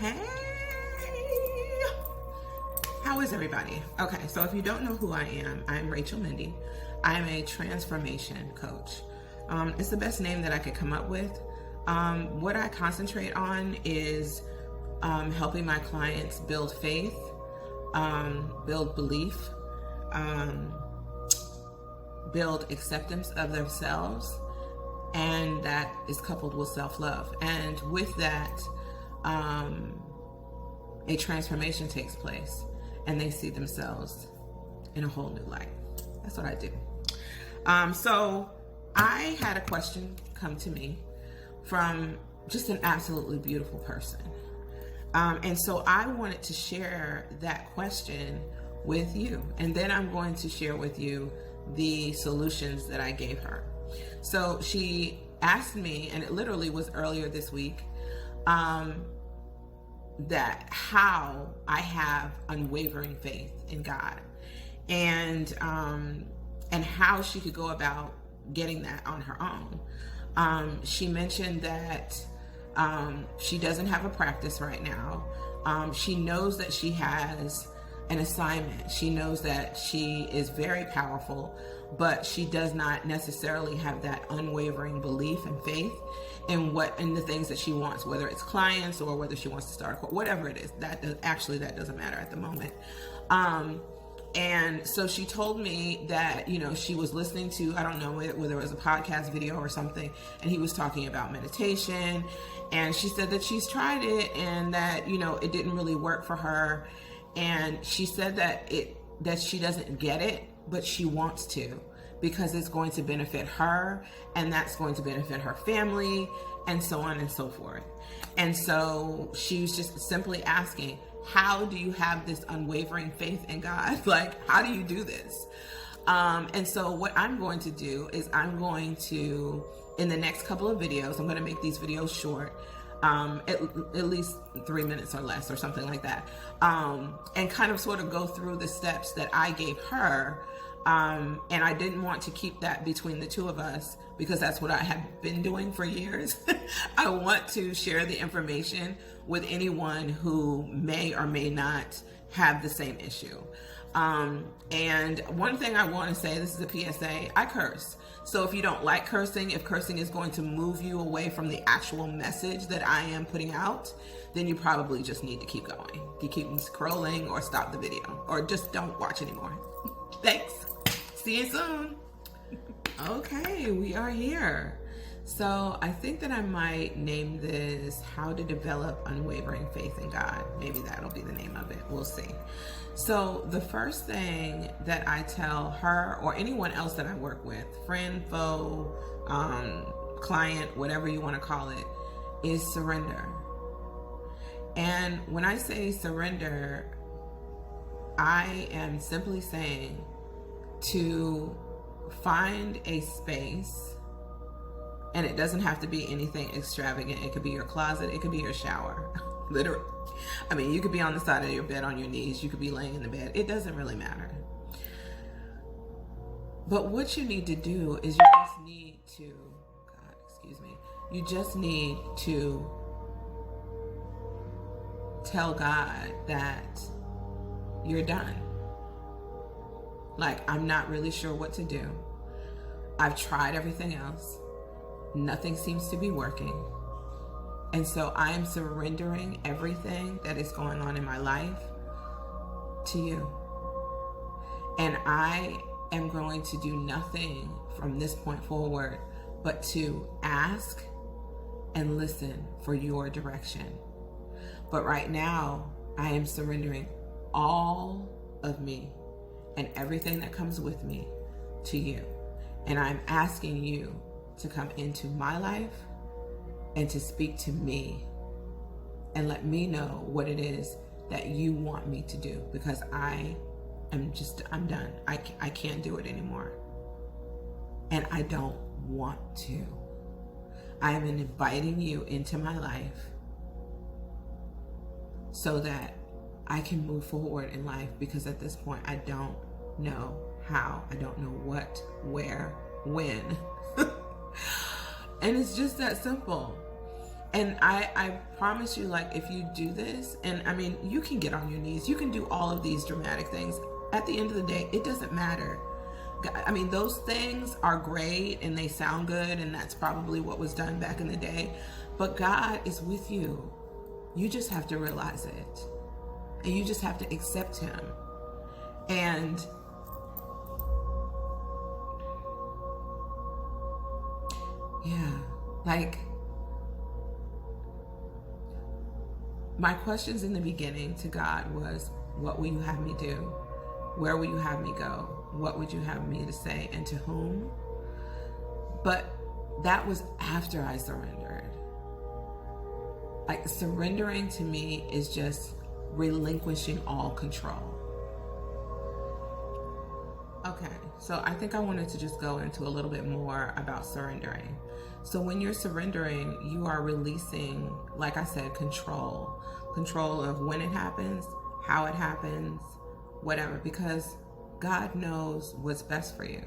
Hey, how is everybody? Okay, so if you don't know who I am, I'm Rachel Mindy. I'm a transformation coach. It's the best name that I could come up with. What I concentrate on is helping my clients build faith, build belief, build acceptance of themselves, and that is coupled with self-love. And with that, a transformation takes place and they see themselves in a whole new light. That's what I do. So I had a question come to me from just an absolutely beautiful person. And so I wanted to share that question with you. And then I'm going to share with you the solutions that I gave her. So she asked me, and it literally was earlier this week, that how I have unwavering faith in God, and how she could go about getting that on her own. She mentioned that she doesn't have a practice right now. She knows that she has an assignment. She knows that she is very powerful, but she does not necessarily have that unwavering belief and faith in the things that she wants, whether it's clients or whether she wants to start a course, whatever it is. That doesn't matter at the moment. And so she told me that, she was listening to, I don't know whether it was a podcast video or something, and he was talking about meditation, and she said that she's tried it and that, it didn't really work for her. And she said that she doesn't get it, but she wants to, because it's going to benefit her, and that's going to benefit her family, and so on and so forth. And so she was just simply asking, how do you have this unwavering faith in God? Like, how do you do this? And so what I'm going to do is I'm going to, in the next couple of videos, I'm going to make these videos short, at least 3 minutes or less or something like that, and kind of sort of go through the steps that I gave her. And I didn't want to keep that between the two of us, because that's what I have been doing for years. I want to share the information with anyone who may or may not have the same issue. And one thing I want to say, this is a PSA, I curse. So if you don't like cursing, if cursing is going to move you away from the actual message that I am putting out, then you probably just need to keep going. You keep scrolling or stop the video, or just don't watch anymore. Thanks. See you soon. Okay, we are here. So I think that I might name this How to Develop Unwavering Faith in God. Maybe that'll be the name of it. We'll see. So the first thing that I tell her or anyone else that I work with, friend, foe, client, whatever you want to call it, is surrender. And when I say surrender, I am simply saying to find a space, and it doesn't have to be anything extravagant. It could be your closet, it could be your shower. Literally. I mean, you could be on the side of your bed on your knees, you could be laying in the bed. It doesn't really matter. But what you need to do is you just need to tell God that you're done. Like, I'm not really sure what to do. I've tried everything else. Nothing seems to be working. And so I am surrendering everything that is going on in my life to you. And I am going to do nothing from this point forward but to ask and listen for your direction. But right now, I am surrendering all of me and everything that comes with me to you. And I'm asking you to come into my life and to speak to me and let me know what it is that you want me to do, because I'm done. I can't do it anymore. And I don't want to. I am inviting you into my life so that I can move forward in life, because at this point I don't know how, I don't know what, where, when. And it's just that simple. And I promise you, like, if you do this, and I mean, you can get on your knees, you can do all of these dramatic things. At the end of the day, it doesn't matter. I mean, those things are great and they sound good, and that's probably what was done back in the day. But God is with you. You just have to realize it. And you just have to accept him. And yeah, like, my questions in the beginning to God was, what will you have me do? Where will you have me go? What would you have me to say, and to whom? But that was after I surrendered. Like, surrendering to me is just relinquishing all control. Okay, so I think I wanted to just go into a little bit more about surrendering. So when you're surrendering, you are releasing, like I said, control. Control of when it happens, how it happens, whatever, because God knows what's best for you.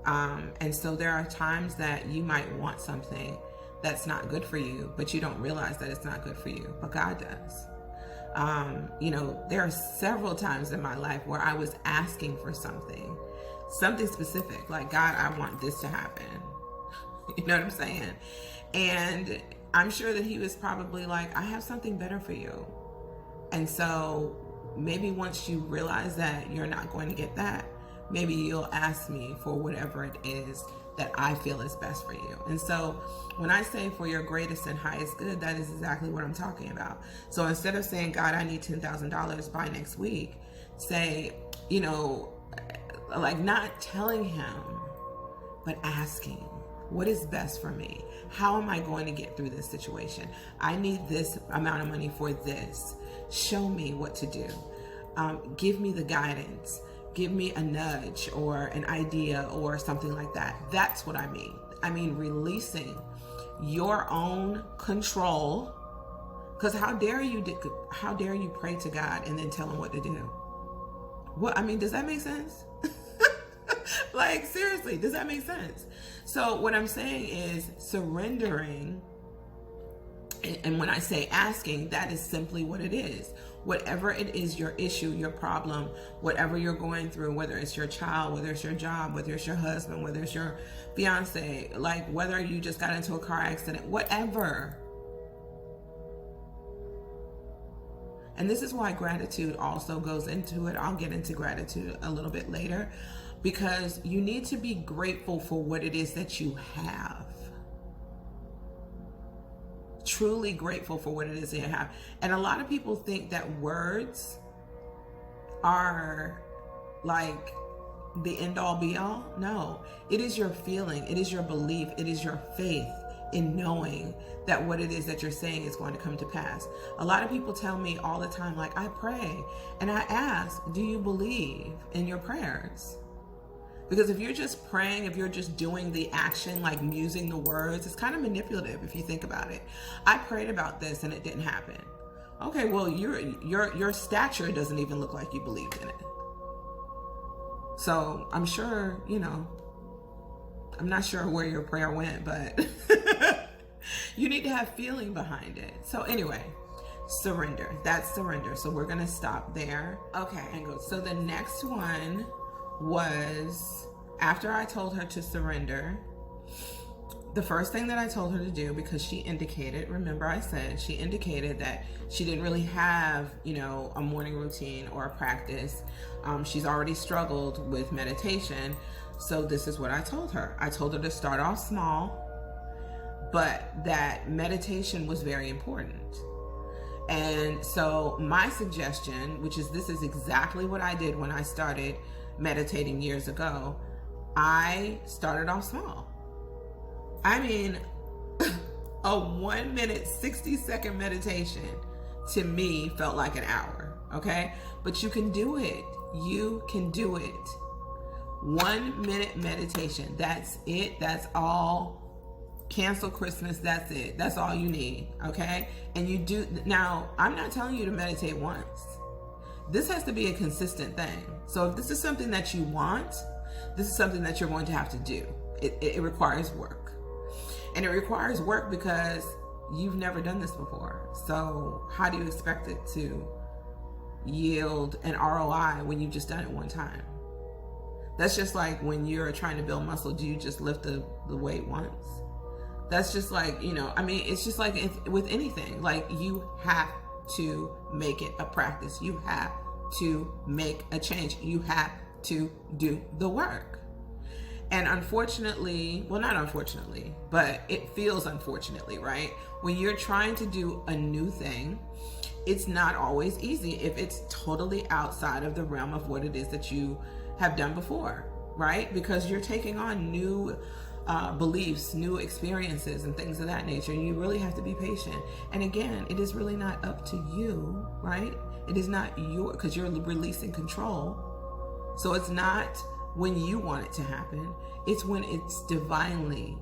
And so there are times that you might want something that's not good for you, but you don't realize that it's not good for you, but God does. You know, there are several times in my life where I was asking for something specific, like, God, I want this to happen. You know what I'm saying? And I'm sure that he was probably like, I have something better for you. And so maybe once you realize that you're not going to get that, maybe you'll ask me for whatever it is that I feel is best for you. And so when I say for your greatest and highest good, that is exactly what I'm talking about. So instead of saying, God, I need $10,000 by next week, say, you know, like, not telling him, but asking, what is best for me? How am I going to get through this situation? I need this amount of money for this. Show me what to do. Give me the guidance. Give me a nudge or an idea or something like that. That's what I mean. I mean, releasing your own control. Because how dare you pray to God and then tell him what to do? What, I mean, does that make sense? Like, seriously, does that make sense? So what I'm saying is surrendering, and when I say asking, that is simply what it is. Whatever it is, your issue, your problem, whatever you're going through, whether it's your child, whether it's your job, whether it's your husband, whether it's your fiance, like whether you just got into a car accident, whatever. And this is why gratitude also goes into it. I'll get into gratitude a little bit later, because you need to be grateful for what it is that you have. Truly grateful for what it is that you have. And a lot of people think that words are like the end all be all. No, it is your feeling, it is your belief, it is your faith in knowing that what it is that you're saying is going to come to pass. A lot of people tell me all the time, like, I pray and I ask, do you believe in your prayers? Because if you're just praying, if you're just doing the action, like using the words, it's kind of manipulative if you think about it. I prayed about this and it didn't happen. Okay, well, your stature doesn't even look like you believed in it. So I'm sure, you know, I'm not sure where your prayer went, but you need to have feeling behind it. So anyway, surrender. That's surrender. So we're going to stop there. Okay. And go. So the next one was, after I told her to surrender, the first thing that I told her to do, because she indicated, remember I said, she indicated that she didn't really have, you know, a morning routine or a practice. She's already struggled with meditation. So this is what I told her. I told her to start off small, but that meditation was very important. And so my suggestion, this is exactly what I did when I started meditating years ago. I started off small. I mean, a 1 minute, 60-second meditation to me felt like an hour, okay? But you can do it. You can do it. 1 minute meditation. That's it. That's all. Cancel Christmas. That's it. That's all you need, okay? And you do. Now, I'm not telling you to meditate once. This has to be a consistent thing. So if this is something that you want, this is something that you're going to have to do. It requires work. And it requires work because you've never done this before. So how do you expect it to yield an ROI when you've just done it one time? That's just like when you're trying to build muscle, do you just lift the weight once? That's just like, you know, I mean, it's just like with anything, like you have to make it a practice. You have to make a change. You have to do the work. And unfortunately, well, not unfortunately, but it feels unfortunately, right? When you're trying to do a new thing, it's not always easy if it's totally outside of the realm of what it is that you have done before, right? Because you're taking on new beliefs, new experiences, and things of that nature. And you really have to be patient. And again, it is really not up to you, right? It is not your, because you're releasing control. So it's not when you want it to happen. It's when it's divinely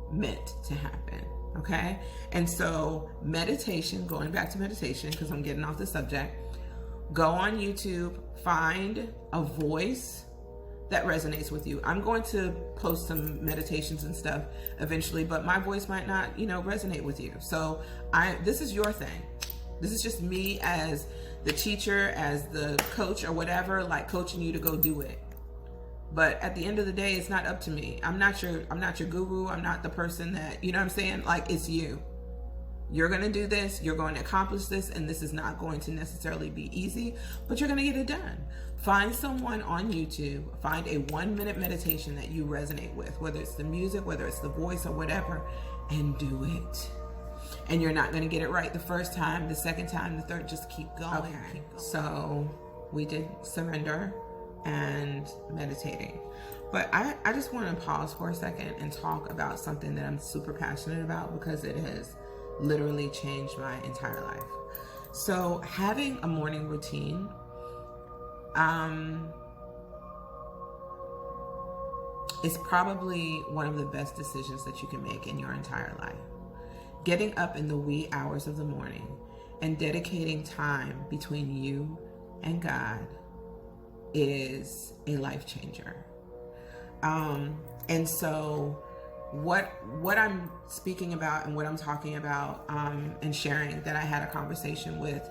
meant to happen. Okay. And so meditation, going back to meditation, because I'm getting off the subject, go on YouTube, find a voice that resonates with you. I'm going to post some meditations and stuff eventually, but my voice might not, resonate with you. So this is your thing. This is just me as the teacher, as the coach or whatever, like coaching you to go do it. But at the end of the day, it's not up to me. I'm not your guru. I'm not the person that, you know what I'm saying? Like, it's you. You're going to do this. You're going to accomplish this. And this is not going to necessarily be easy, but you're going to get it done. Find someone on YouTube. Find a 1-minute meditation that you resonate with, whether it's the music, whether it's the voice or whatever, and do it. And you're not going to get it right the first time, the second time, the third. Just keep going. Okay. So we did surrender and meditating. But I just want to pause for a second and talk about something that I'm super passionate about because it has literally changed my entire life. So having a morning routine, is probably one of the best decisions that you can make in your entire life. Getting up in the wee hours of the morning and dedicating time between you and God is a life changer. And so what I'm speaking about and what I'm talking about and sharing, that I had a conversation with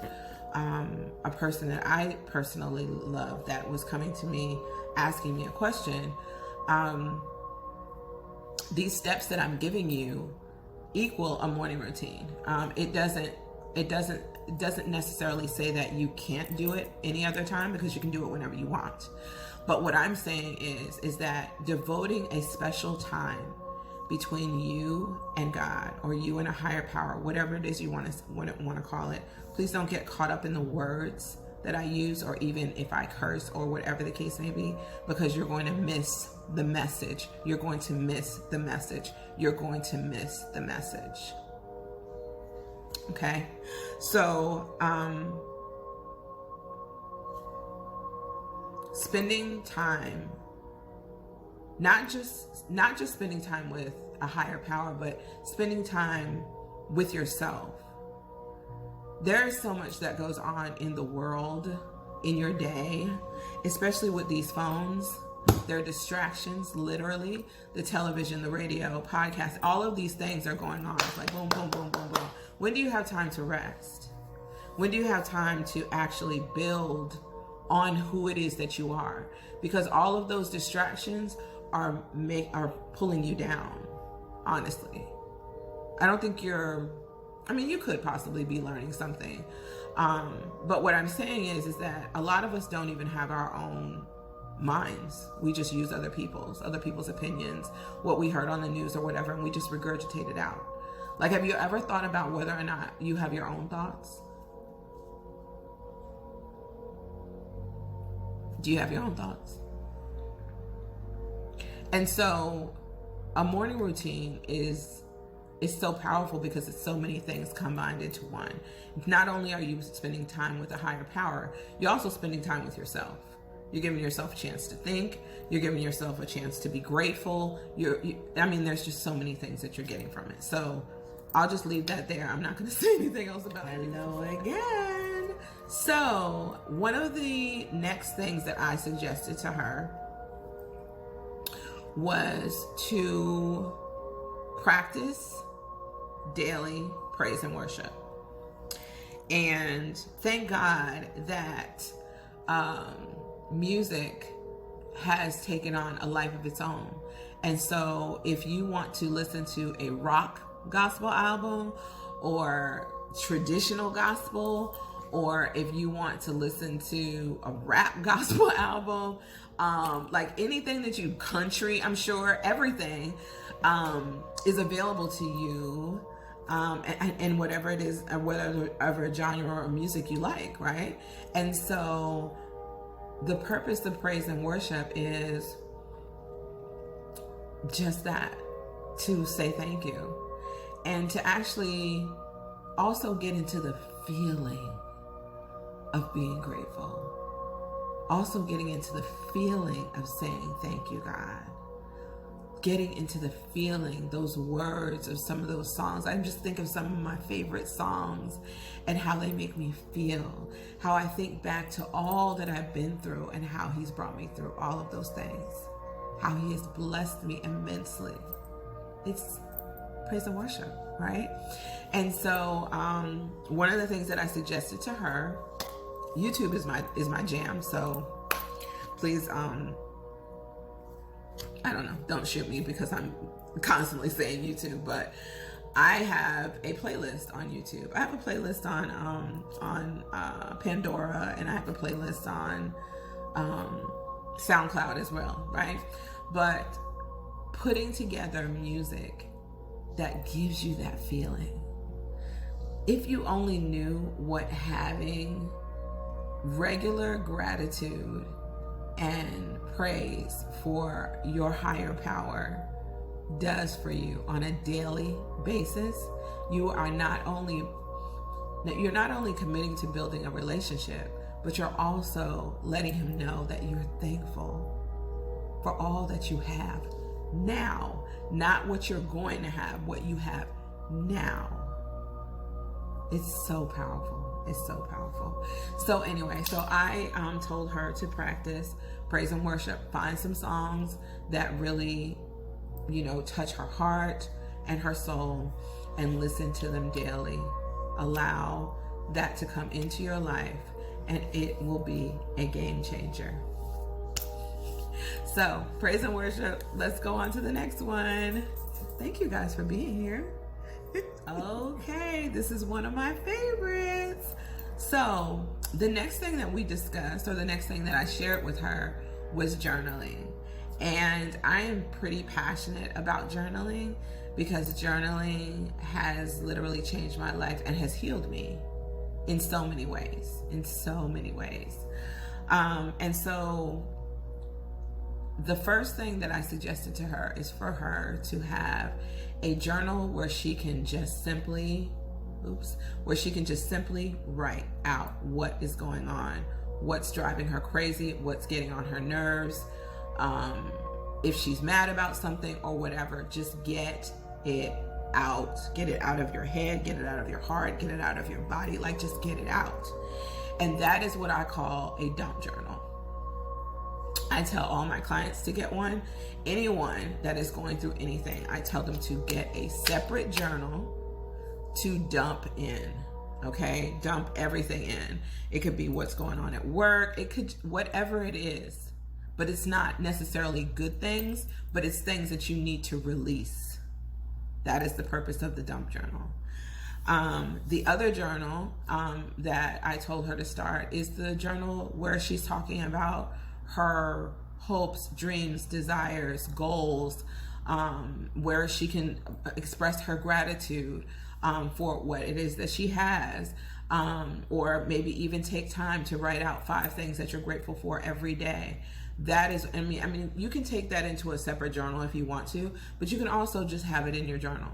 a person that I personally love that was coming to me asking me a question. These steps that I'm giving you equal a morning routine. It doesn't necessarily say that you can't do it any other time, because you can do it whenever you want. But what I'm saying is that devoting a special time between you and God, or you and a higher power, whatever it is you want to call it. Please don't get caught up in the words that I use, or even if I curse or whatever the case may be, because you're going to miss the message. You're going to miss the message. You're going to miss the message. Okay? So, spending time, not just spending time with a higher power, but spending time with yourself. There is so much that goes on in the world, in your day, especially with these phones. There are distractions, literally. The television, the radio, podcast, all of these things are going on. It's like boom, boom, boom, boom, boom. When do you have time to rest? When do you have time to actually build on who it is that you are? Because all of those distractions are pulling you down, honestly. I don't think you could possibly be learning something. But what I'm saying is that a lot of us don't even have our own minds. We just use other people's opinions, what we heard on the news or whatever, and we just regurgitate it out. Like, have you ever thought about whether or not you have your own thoughts? Do you have your own thoughts? And so a morning routine is so powerful because it's so many things combined into one. Not only are you spending time with a higher power, you're also spending time with yourself. You're giving yourself a chance to think. You're giving yourself a chance to be grateful. There's just so many things that you're getting from it. So I'll just leave that there. I'm not going to say anything else about it. Hello again. So one of the next things that I suggested to her was to practice daily praise and worship. And thank God that music has taken on a life of its own. And so if you want to listen to a rock gospel album or traditional gospel, or if you want to listen to a rap gospel album, like anything that you country, I'm sure everything is available to you, and whatever it is, whatever genre or music you like, right? And so the purpose of praise and worship is just that, to say thank you, and to actually also get into the feeling of being grateful. Also getting into the feeling of saying thank you, God. Getting into the feeling, those words of some of those songs. I just think of some of my favorite songs and how they make me feel. How I think back to all that I've been through and how He's brought me through all of those things. How He has blessed me immensely. It's praise and worship, right? And so one of the things that I suggested to her, YouTube is my jam, so please I don't know, don't shoot me because I'm constantly saying YouTube, but I have a playlist on YouTube. I have a playlist on Pandora, and I have a playlist on SoundCloud as well, right? But putting together music that gives you that feeling. If you only knew what having regular gratitude and praise for your higher power does for you on a daily basis, you're not only committing to building a relationship, but you're also letting Him know that you're thankful for all that you have now, not what you're going to have, what you have now. It's so powerful. It's so powerful. So anyway, so I told her to practice praise and worship. Find some songs that really, touch her heart and her soul, and listen to them daily. Allow that to come into your life, and it will be a game changer. So praise and worship. Let's go on to the next one. Thank you guys for being here. Okay, this is one of my favorites. So the next thing that we discussed, or the next thing that I shared with her, was journaling. And I am pretty passionate about journaling because journaling has literally changed my life and has healed me in so many ways, And so the first thing that I suggested to her is for her to have a journal where she can just simply write out what is going on, what's driving her crazy, what's getting on her nerves, if she's mad about something or whatever. Just get it out of your head, get it out of your heart, get it out of your body, just get it out. And that is what I call a dump journal. I tell all my clients to get one. Anyone that is going through anything, I tell them to get a separate journal to dump in, okay? Dump everything in. It could be what's going on at work. It could, whatever it is, but it's not necessarily good things, but it's things that you need to release. That is the purpose of the dump journal. The other journal that I told her to start is the journal where she's talking about her hopes, dreams, desires, goals, where she can express her gratitude for what it is that she has, or maybe even take time to write out 5 things that you're grateful for every day. That is, I mean, you can take that into a separate journal if you want to, but you can also just have it in your journal.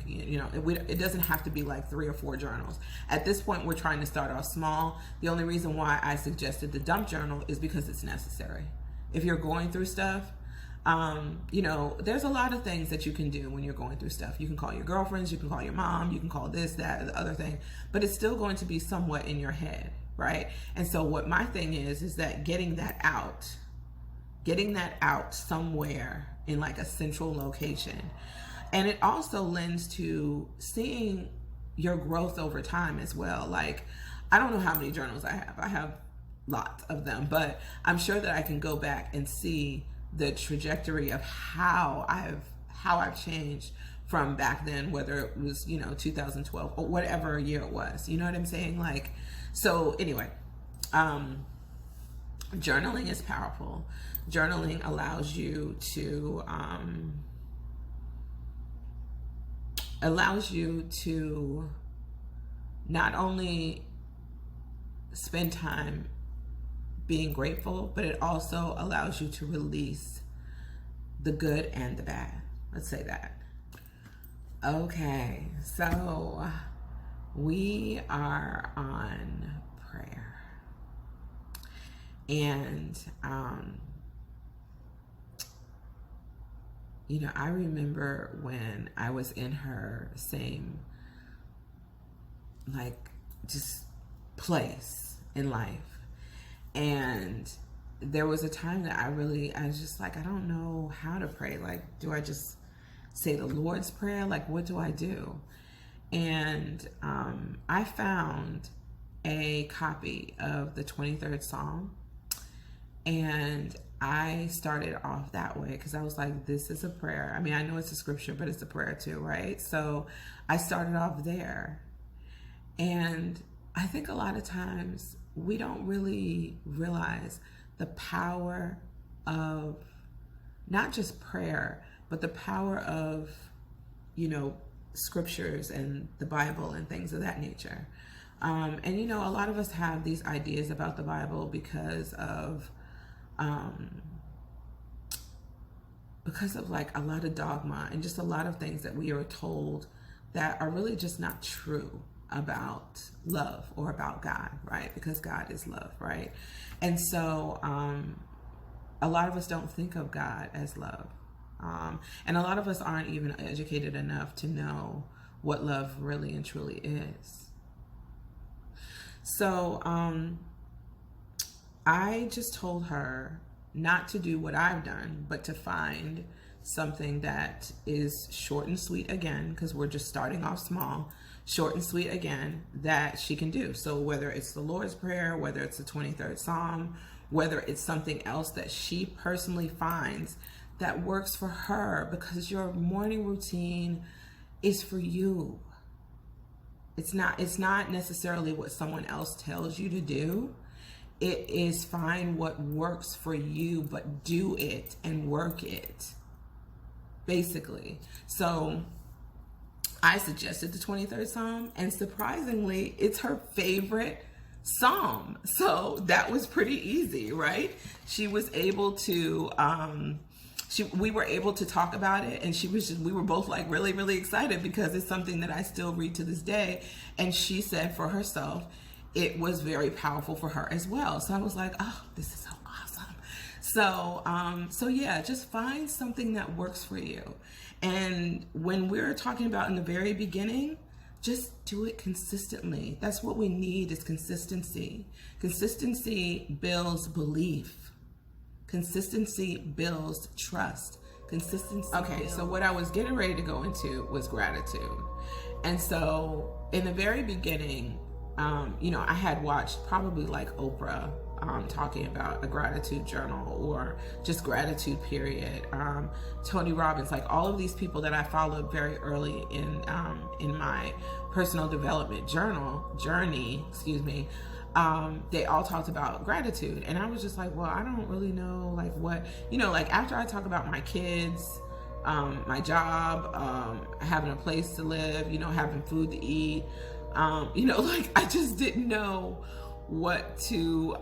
It doesn't have to be 3 or 4 journals. At this point, we're trying to start off small. The only reason why I suggested the dump journal is because it's necessary. If you're going through stuff, there's a lot of things that you can do when you're going through stuff. You can call your girlfriends, you can call your mom, you can call this, that, the other thing, but it's still going to be somewhat in your head, right? And so what my thing is that getting that out somewhere in a central location. And it also lends to seeing your growth over time as well. Like, I don't know how many journals I have. I have lots of them, but I'm sure that I can go back and see the trajectory of how I've changed from back then, whether it was, 2012 or whatever year it was. You know what I'm saying? Like, so anyway, journaling is powerful. Journaling allows you to not only spend time being grateful, but it also allows you to release the good and the bad. Let's say that. Okay, so we are on prayer. And, I remember when I was in her same, like, just place in life. And there was a time that I was just like, I don't know how to pray. Like, do I just say the Lord's Prayer? Like, what do I do? And I found a copy of the 23rd Psalm, and I started off that way because I was like, this is a prayer. I mean, I know it's a scripture, but it's a prayer too, right? So I started off there. And I think a lot of times we don't really realize the power of not just prayer, but the power of, scriptures and the Bible and things of that nature. And, a lot of us have these ideas about the Bible because of like a lot of dogma and just a lot of things that we are told that are really just not true about love or about God, right? Because God is love, right? And so a lot of us don't think of God as love. And a lot of us aren't even educated enough to know what love really and truly is. So I just told her not to do what I've done, but to find something that is short and sweet again, because we're just starting off small, short and sweet again, that she can do. So whether it's the Lord's Prayer, whether it's the 23rd Psalm, whether it's something else that she personally finds that works for her, because your morning routine is for you. It's not necessarily what someone else tells you to do. It is find what works for you, but do it and work it, basically. So I suggested the 23rd Psalm, and surprisingly, it's her favorite psalm. So that was pretty easy, right? She was able to, we were able to talk about it, and we were both like really, really excited because it's something that I still read to this day. And she said for herself, it was very powerful for her as well. So I was like, oh, this is so awesome. So yeah, just find something that works for you. And when we're talking about in the very beginning, just do it consistently. That's what we need, is consistency. Consistency builds belief. Consistency builds trust. Consistency. Okay, so what I was getting ready to go into was gratitude. And so in the very beginning, I had watched probably like Oprah talking about a gratitude journal or just gratitude period. Tony Robbins, like all of these people that I followed very early in my personal development journey, they all talked about gratitude. And I was just like, well, I don't really know like what, like after I talk about my kids, my job, having a place to live, having food to eat, like I just didn't know what to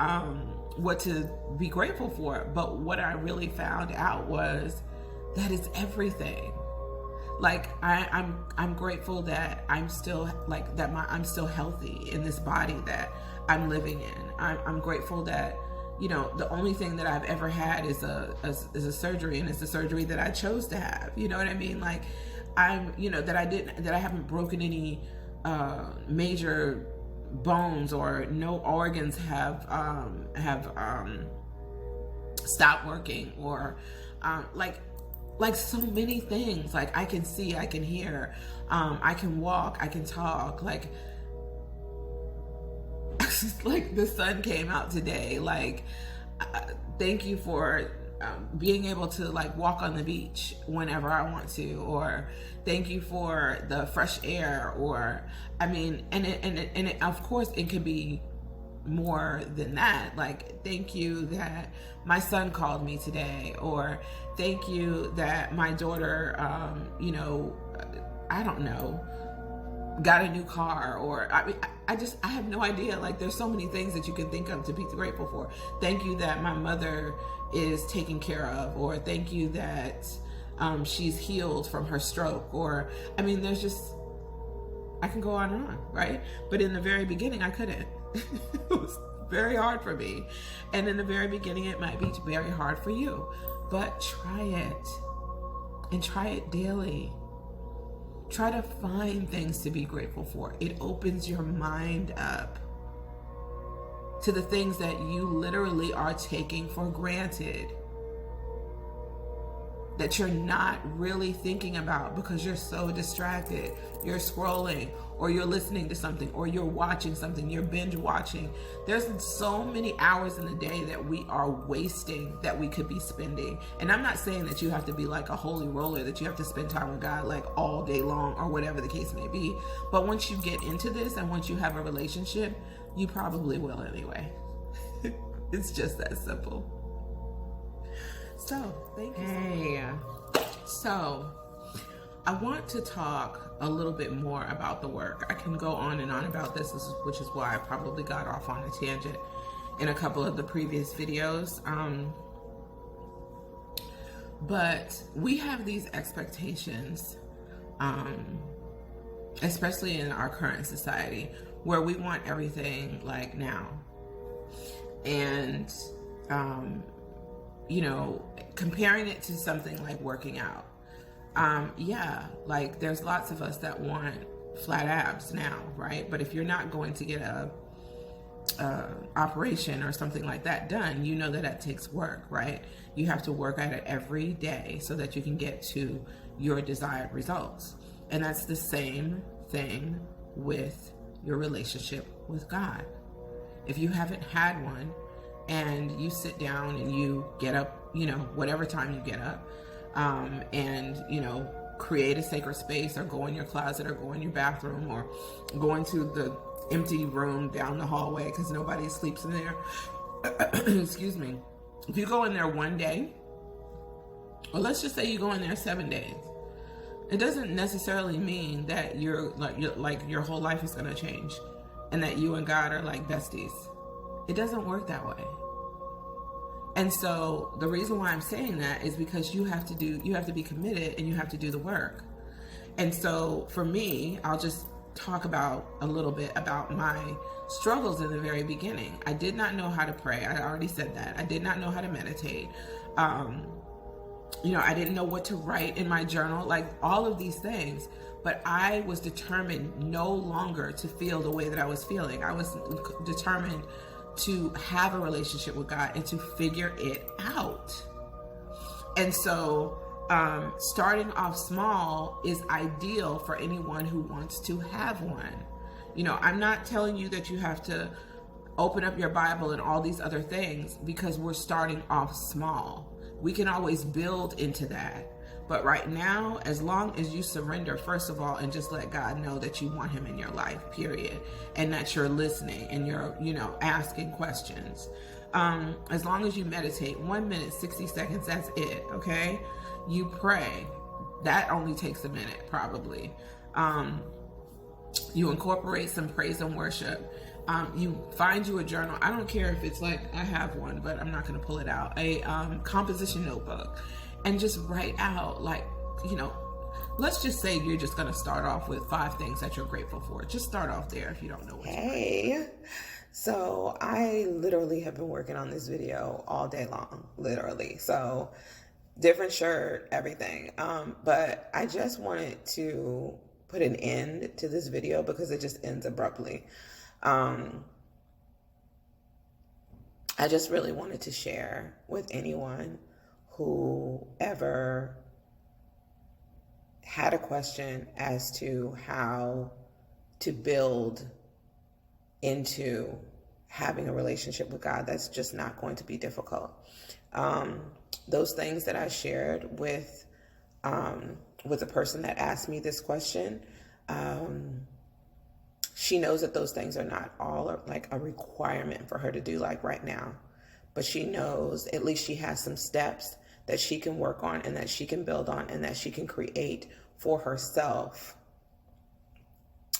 be grateful for. But what I really found out was that it's everything. Like I'm grateful that I'm still I'm still healthy in this body that I'm living in. I'm grateful that the only thing that I've ever had is a surgery, and it's the surgery that I chose to have. You know what I mean? Like that I haven't broken any major bones, or no organs have stopped working, or like so many things. Like I can see, I can hear, I can walk, I can talk. Like, like the sun came out today. Like, thank you for being able to like walk on the beach whenever I want to, or thank you for the fresh air, or I mean, and it, of course it could be more than that. Like, thank you that my son called me today, or thank you that my daughter, you know, I don't know, got a new car, or I mean, I have no idea. Like, there's so many things that you can think of to be grateful for. Thank you that my mother is taken care of, or thank you that she's healed from her stroke, or I mean, there's just, I can go on and on, right? But in the very beginning, I couldn't. It was very hard for me. And in the very beginning, it might be very hard for you. But try it. And try it daily. Try to find things to be grateful for. It opens your mind up to the things that you literally are taking for granted, that you're not really thinking about because you're so distracted. You're scrolling, or you're listening to something, or you're watching something, you're binge watching. There's so many hours in the day that we are wasting that we could be spending. And I'm not saying that you have to be like a holy roller, that you have to spend time with God like all day long, or whatever the case may be. But once you get into this, and once you have a relationship, you probably will anyway. It's just that simple. So, thank you. Hey, so I want to talk a little bit more about the work. I can go on and on about this, which is why I probably got off on a tangent in a couple of the previous videos. But we have these expectations, especially in our current society, where we want everything like now. And, you know, comparing it to something like working out. Yeah, like there's lots of us that want flat abs now, right? But if you're not going to get a operation or something like that done, you know that that takes work, right? You have to work at it every day so that you can get to your desired results. And that's the same thing with your relationship with God. If you haven't had one, and you sit down and you get up, you know, whatever time you get up, and, you know, create a sacred space, or go in your closet, or go in your bathroom, or go into the empty room down the hallway because nobody sleeps in there. Excuse me. If you go in there one day, or let's just say you go in there 7 days, it doesn't necessarily mean that your whole life is going to change and that you and God are like besties. It doesn't work that way. And so the reason why I'm saying that is because you have to be committed, and you have to do the work. And so for me, I'll just talk about a little bit about my struggles in the very beginning. I did not know how to pray. I already said that. I did not know how to meditate. You know, I didn't know what to write in my journal, like all of these things. But I was determined no longer to feel the way that I was feeling. I was determined to have a relationship with God and to figure it out. And so starting off small is ideal for anyone who wants to have one. You know, I'm not telling you that you have to open up your Bible and all these other things, because we're starting off small. We can always build into that. But right now, as long as you surrender, first of all, and just let God know that you want him in your life, period, and that you're listening and you're, you know, asking questions. As long as you meditate, 1 minute, 60 seconds, that's it, okay? You pray. That only takes a minute, probably. You incorporate some praise and worship. You find you a journal. I don't care if it's like, I have one, but I'm not going to pull it out. A composition notebook. And just write out, like, you know, let's just say you're just going to start off with 5 things that you're grateful for. Just start off there if you don't know what to write. So I literally have been working on this video all day long, literally. So different shirt, everything. But I just wanted to put an end to this video because it just ends abruptly. I just really wanted to share with anyone who ever had a question as to how to build into having a relationship with God, that's just not going to be difficult. Those things that I shared with the person that asked me this question, she knows that those things are not all like a requirement for her to do like right now, but she knows at least she has some steps that she can work on and that she can build on and that she can create for herself,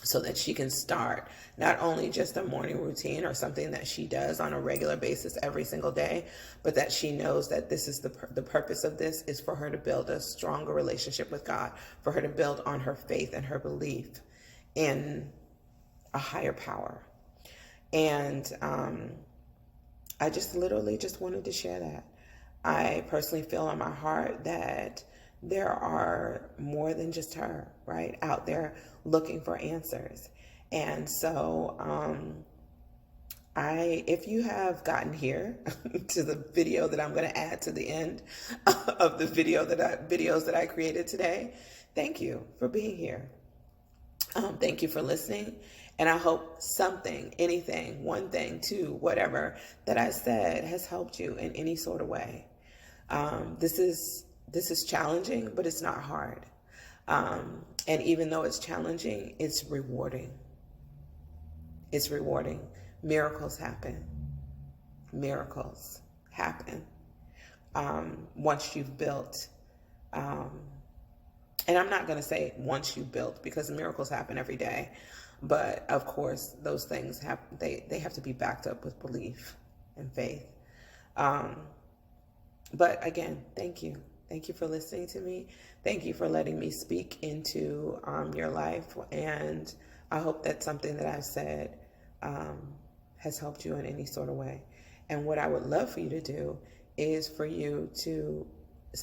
so that she can start not only just a morning routine or something that she does on a regular basis every single day, but that she knows that this is the purpose of this is for her to build a stronger relationship with God, for her to build on her faith and her belief in a higher power. And I just literally just wanted to share that. I personally feel in my heart that there are more than just her, right, out there looking for answers. And so if you have gotten here to the video that I'm going to add to the end of the videos that I created today, thank you for being here. Thank you for listening. And I hope something, anything, one thing, two, whatever that I said has helped you in any sort of way. This is challenging, but it's not hard. And even though it's challenging, it's rewarding. It's rewarding. Miracles happen. Miracles happen once you've built. And I'm not going to say once you built, because miracles happen every day. But of course, those things they have to be backed up with belief and faith. But again, thank you. Thank you for listening to me. Thank you for letting me speak into your life. And I hope that something that I've said has helped you in any sort of way. And what I would love for you to do is for you to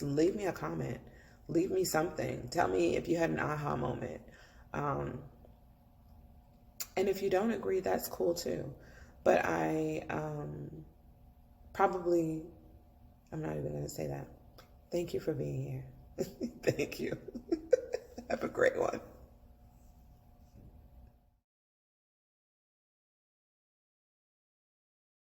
leave me a comment. Leave me something. Tell me if you had an aha moment. And if you don't agree, that's cool too. But I'm not even going to say that. Thank you for being here. Thank you. Have a great one.